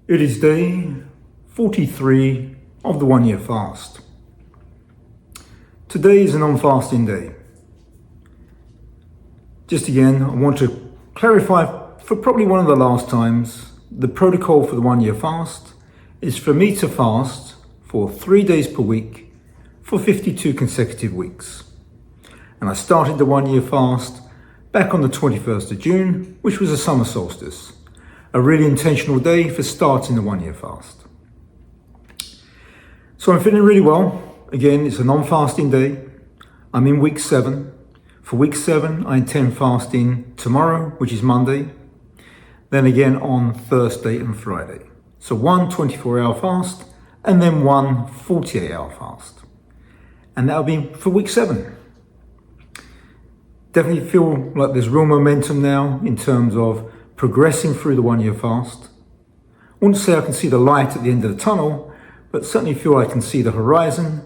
It is day 43 of the 1 year fast. Today is a non-fasting day. Just again, I want to clarify for probably one of the last times, the protocol for the 1 year fast is for me to fast for 3 days per week for 52 consecutive weeks. And I started the 1 year fast back on the 21st of June, which was a summer solstice. A really intentional day for starting the 1 year fast. So I'm feeling really well. Again, it's a non-fasting day. I'm in week 7. For week 7, I intend fasting tomorrow, which is Monday, then again on Thursday and Friday. So one 24-hour fast and then one 48-hour fast. And that'll be for week 7. Definitely feel like there's real momentum now in terms of progressing through the 1 year fast. I wouldn't say I can see the light at the end of the tunnel, but certainly feel I can see the horizon,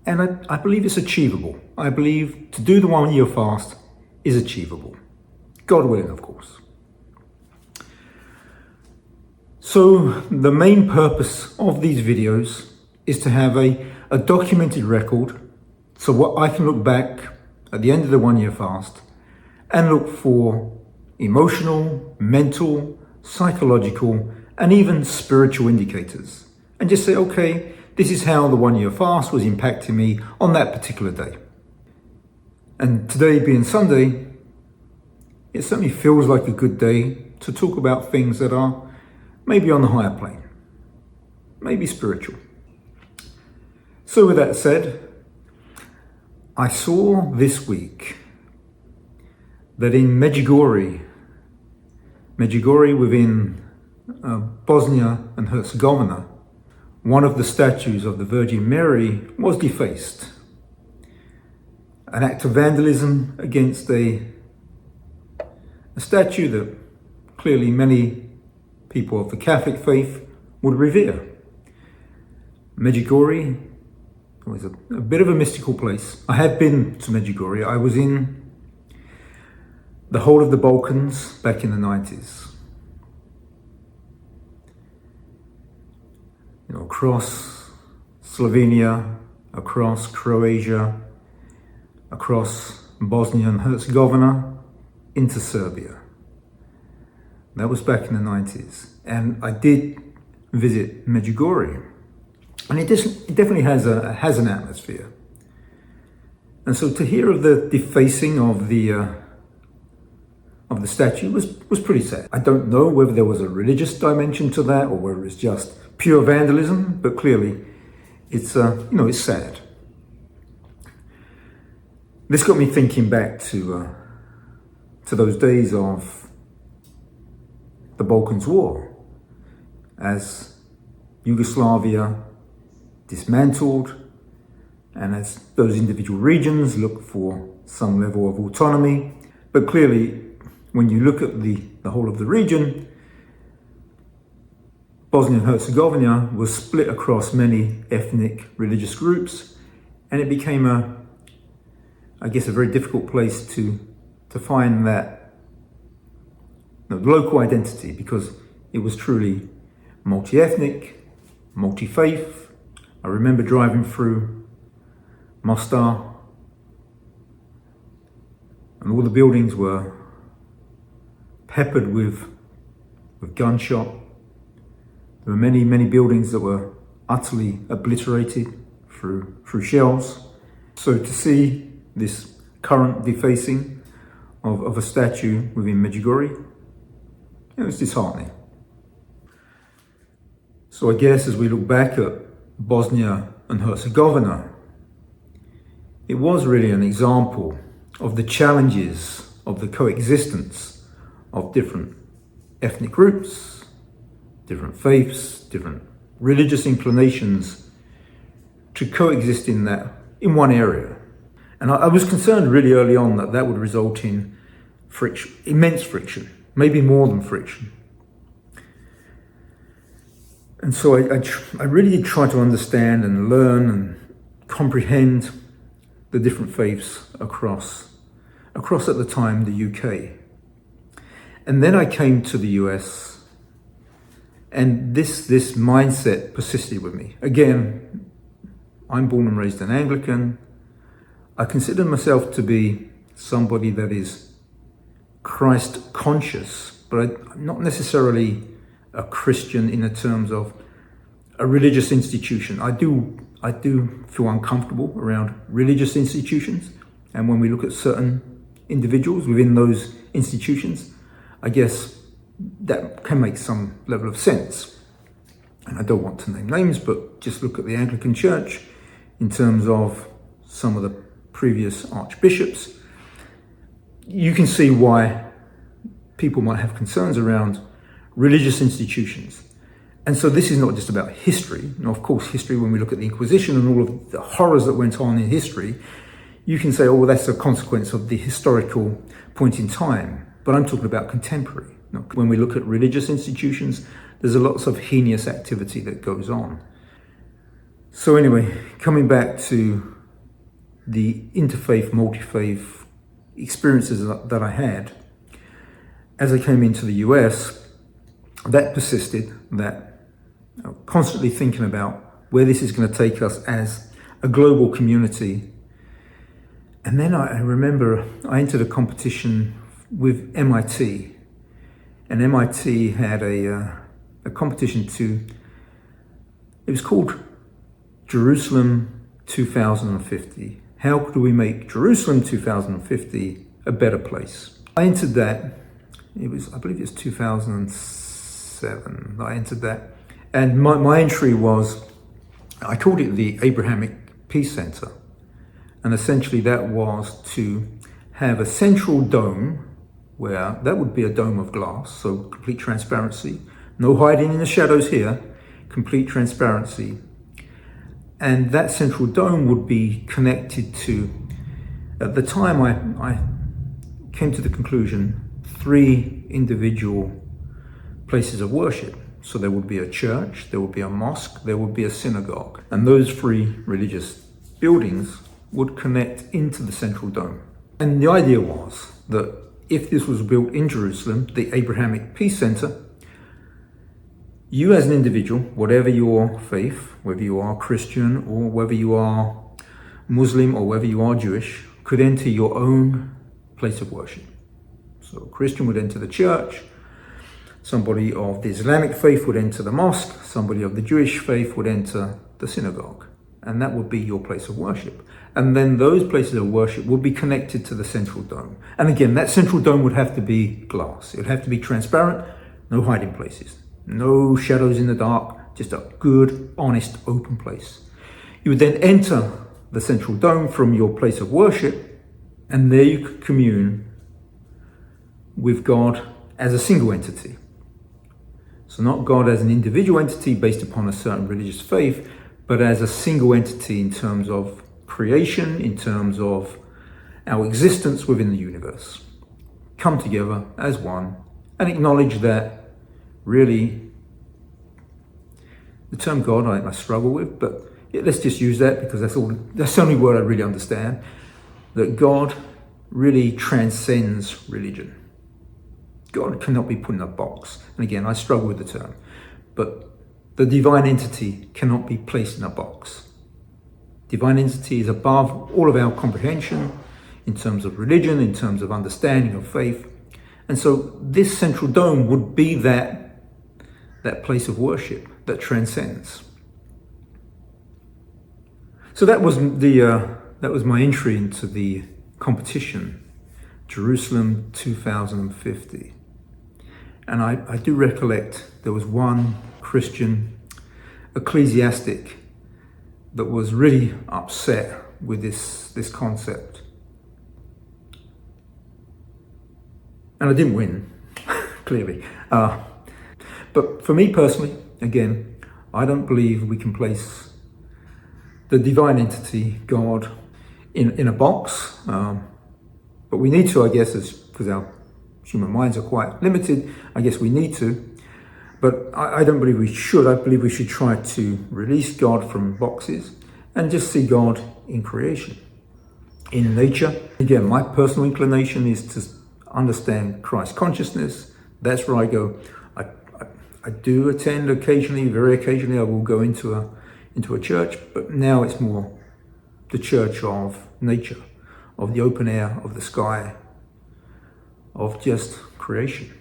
and I believe it's achievable. I believe to do the 1 year fast is achievable. God willing, of course. So the main purpose of these videos is to have a documented record, so what I can look back at the end of the 1 year fast and look for emotional, mental, psychological, and even spiritual indicators. And just say, okay, this is how the 1 year fast was impacting me on that particular day. And today being Sunday, it certainly feels like a good day to talk about things that are maybe on the higher plane, maybe spiritual. So with that said, I saw this week that in Medjugorje within Bosnia and Herzegovina, one of the statues of the Virgin Mary was defaced. An act of vandalism against a statue that clearly many people of the Catholic faith would revere. Medjugorje was a bit of a mystical place. I had been to Medjugorje. I was in the whole of the Balkans back in the 90s. Across Slovenia, across Croatia, across Bosnia and Herzegovina, into Serbia. That was back in the 90s. And I did visit Medjugorje. And it definitely has an atmosphere. And so to hear of the defacing of the statue was pretty sad. I don't know whether there was a religious dimension to that or whether it's just pure vandalism, but clearly it's sad. This got me thinking back to those days of the Balkans War, as Yugoslavia dismantled and as those individual regions looked for some level of autonomy. But clearly, when you look at the whole of the region, Bosnia and Herzegovina was split across many ethnic religious groups, and it became a very difficult place to find that local identity, because it was truly multi-ethnic, multi-faith. I remember driving through Mostar, and all the buildings were peppered with gunshot. There were many, many buildings that were utterly obliterated through shells. So to see this current defacing of a statue within Medjugorje, it was disheartening. So I guess as we look back at Bosnia and Herzegovina, it was really an example of the challenges of the coexistence of different ethnic groups, different faiths, different religious inclinations to coexist in one area. And I was concerned really early on that would result in friction, immense friction, maybe more than friction. And so I really did try to understand and learn and comprehend the different faiths across at the time the UK. And then I came to the US And this mindset persisted with me. Again, I'm born and raised an Anglican. I consider myself to be somebody that is Christ conscious, but I'm not necessarily a Christian in the terms of a religious institution. I do feel uncomfortable around religious institutions. And when we look at certain individuals within those institutions, I guess that can make some level of sense. And I don't want to name names, but just look at the Anglican Church in terms of some of the previous archbishops. You can see why people might have concerns around religious institutions. And so this is not just about history. Now, of course, history, when we look at the Inquisition and all of the horrors that went on in history, you can say, oh, well, that's a consequence of the historical point in time. But I'm talking about contemporary. When we look at religious institutions, there's a lots of heinous activity that goes on. So anyway, coming back to the interfaith, multi-faith experiences that I had, as I came into the US, that persisted, that constantly thinking about where this is going to take us as a global community. And then I remember I entered a competition with MIT, and MIT had a competition it was called Jerusalem 2050. How do we make Jerusalem 2050 a better place? I entered that, I believe it was 2007, I entered that. And my entry was, I called it the Abrahamic Peace Centre. And essentially that was to have a central dome, where that would be a dome of glass, so complete transparency, no hiding in the shadows here, complete transparency. And that central dome would be connected to, at the time I came to the conclusion, 3 individual places of worship. So there would be a church, there would be a mosque, there would be a synagogue. And those 3 religious buildings would connect into the central dome. And the idea was that if this was built in Jerusalem, the Abrahamic Peace Centre, you as an individual, whatever your faith, whether you are Christian or whether you are Muslim or whether you are Jewish, could enter your own place of worship. So a Christian would enter the church, somebody of the Islamic faith would enter the mosque, somebody of the Jewish faith would enter the synagogue. And that would be your place of worship. And then those places of worship would be connected to the central dome. And again, that central dome would have to be glass. It would have to be transparent, no hiding places, no shadows in the dark, just a good, honest, open place. You would then enter the central dome from your place of worship, and there you could commune with God as a single entity. So not God as an individual entity based upon a certain religious faith, but as a single entity in terms of creation, in terms of our existence within the universe. Come together as one and acknowledge that really the term God I struggle with, but let's just use that because that's the only word I really understand, that God really transcends religion. God cannot be put in a box. And again, I struggle with the term, but the divine entity cannot be placed in a box. Divine entity is above all of our comprehension in terms of religion, in terms of understanding of faith. And so this central dome would be that place of worship that transcends. So that was my entry into the competition, Jerusalem 2050. And I do recollect there was one Christian ecclesiastic that was really upset with this concept. And I didn't win, clearly. But for me personally, again, I don't believe we can place the divine entity, God, in a box. But we need to, I guess, because our human minds are quite limited, I guess we need to. But I don't believe we should. I believe we should try to release God from boxes and just see God in creation, in nature. Again, my personal inclination is to understand Christ consciousness. That's where I go. I do attend occasionally, very occasionally I will go into a church, but now it's more the church of nature, of the open air, of the sky, of just creation.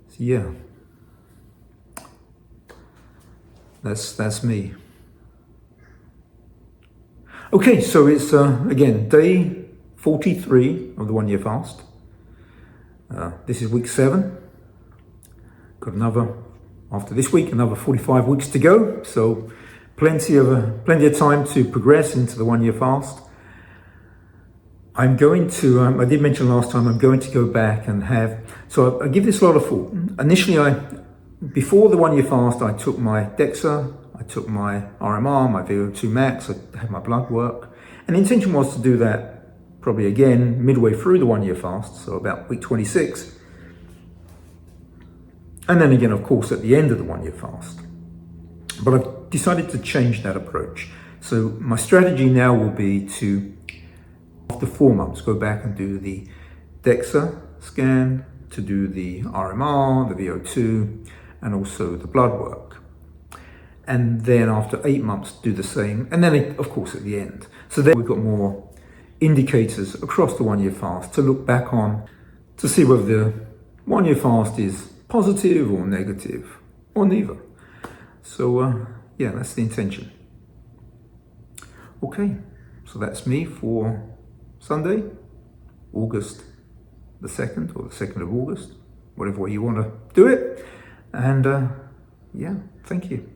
So yeah, that's me. Okay, so it's again day 43 of the 1 year fast. This is week 7. Got another, after this week, another 45 weeks to go. So plenty of time to progress into the 1 year fast. I'm going to, I did mention last time, I'm going to go back and have, so I give this a lot of thought. Initially, before the 1 year fast, I took my DEXA, I took my RMR, my VO2 max, I had my blood work. And the intention was to do that probably again midway through the 1 year fast, so about week 26. And then again, of course, at the end of the 1 year fast. But I've decided to change that approach. So my strategy now will be to, after 4 months, go back and do the DEXA scan, to do the RMR, the VO2, and also the blood work. And then after 8 months, do the same. And then, of course, at the end. So then we've got more indicators across the 1 year fast to look back on to see whether the 1 year fast is positive or negative or neither. So yeah, that's the intention. Okay, so that's me for Sunday, August the 2nd or the 2nd of August, whatever way you want to do it. And yeah, thank you.